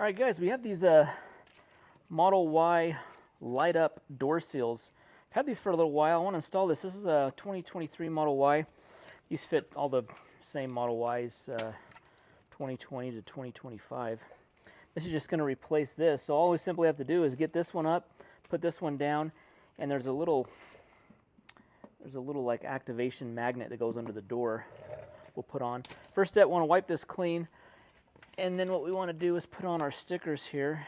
All right, guys, we have these Model Y light up door seals. I've had these for a little while. I want to install this. This is a 2023 Model Y. These fit all the same Model Ys, 2020 to 2025. This is just going to replace this. So all we simply have to do is get this one up, put this one down, and there's a little like activation magnet that goes under the door we'll put on. First step, want to wipe this clean. And then what we want to do is put on our stickers here.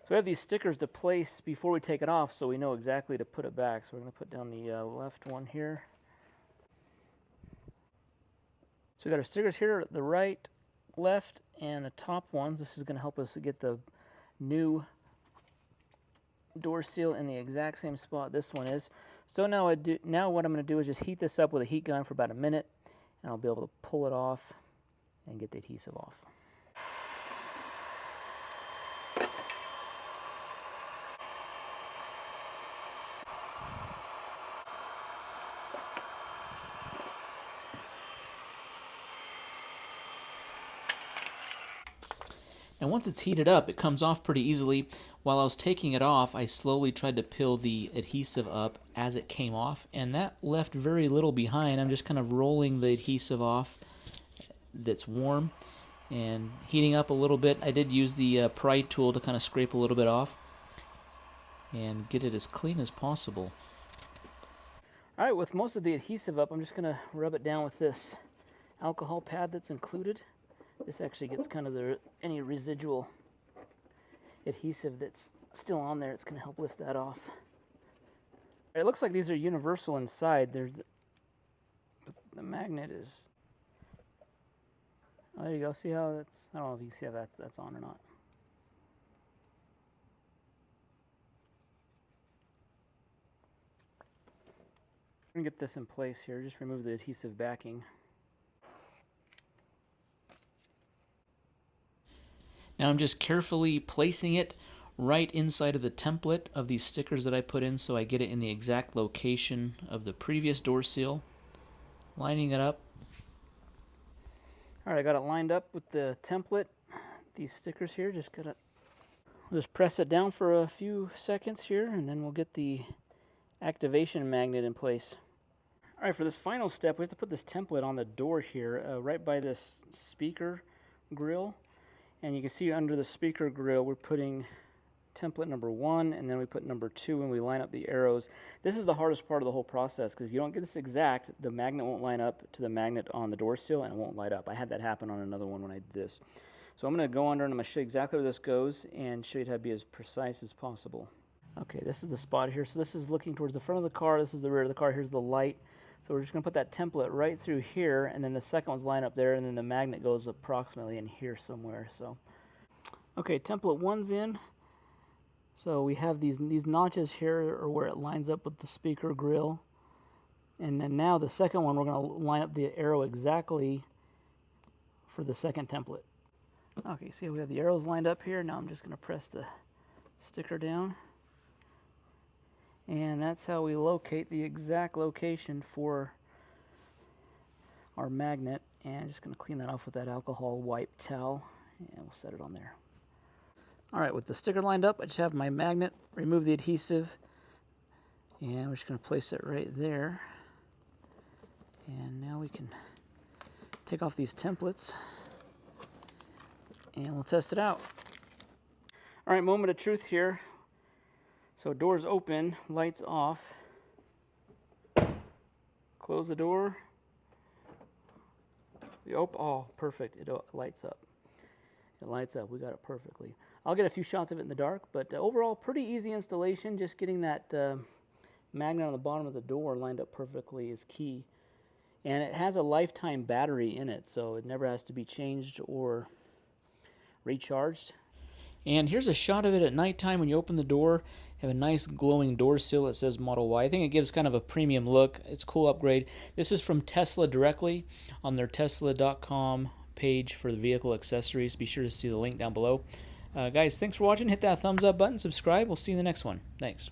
So we have these stickers to place before we take it off so we know exactly to put it back. So we're going to put down the left one here. So we got our stickers here, the right, left, and the top ones. This is going to help us get the new door seal in the exact same spot this one is. So now what I'm going to do is just heat this up with a heat gun for about a minute, and I'll be able to pull it off and get the adhesive off. And once it's heated up, it comes off pretty easily. While I was taking it off, I slowly tried to peel the adhesive up as it came off, and that left very little behind. I'm just kind of rolling the adhesive off that's warm and heating up a little bit. I did use the pry tool to kind of scrape a little bit off and get it as clean as possible. All right, with most of the adhesive up, I'm just going to rub it down with this alcohol pad that's included. This actually gets kind of any residual adhesive that's still on there. It's going to help lift that off. It looks like these are universal inside. But the magnet is... Oh, there you go. See how that's... I don't know if you can see how that's on or not. I'm going to get this in place here. Just remove the adhesive backing. Now I'm just carefully placing it right inside of the template of these stickers that I put in so I get it in the exact location of the previous door seal. Lining it up. Alright, I got it lined up with the template. These stickers here, just press it down for a few seconds here, and then we'll get the activation magnet in place. Alright, for this final step, we have to put this template on the door here, right by this speaker grill. And you can see under the speaker grill, we're putting template number 1, and then we put number 2, and we line up the arrows. This is the hardest part of the whole process, because if you don't get this exact, the magnet won't line up to the magnet on the door seal, and it won't light up. I had that happen on another one when I did this. So I'm going to go under, and I'm going to show you exactly where this goes, and show you how to be as precise as possible. Okay, this is the spot here. So this is looking towards the front of the car. This is the rear of the car. Here's the light. So we're just going to put that template right through here, and then the second one's line up there, and then the magnet goes approximately in here somewhere. So, okay, template 1's in. So we have these notches here are where it lines up with the speaker grill. And then now the second one, we're going to line up the arrow exactly for the second template. Okay, see we have the arrows lined up here. Now I'm just going to press the sticker down. And that's how we locate the exact location for our magnet. And I'm just going to clean that off with that alcohol wipe towel, and we'll set it on there. Alright, with the sticker lined up, I just have my magnet, remove the adhesive, and we're just going to place it right there. And now we can take off these templates, and we'll test it out. Alright, moment of truth here. So doors open, lights off. Close the door. Oh, perfect. It lights up. It lights up. We got it perfectly. I'll get a few shots of it in the dark, but overall, pretty easy installation. Just getting that magnet on the bottom of the door lined up perfectly is key. And it has a lifetime battery in it, so it never has to be changed or recharged. And here's a shot of it at nighttime when you open the door. You have a nice glowing door seal that says Model Y. I think it gives kind of a premium look. It's a cool upgrade. This is from Tesla directly on their Tesla.com page for the vehicle accessories. Be sure to see the link down below. Guys, thanks for watching. Hit that thumbs up button, subscribe. We'll see you in the next one. Thanks.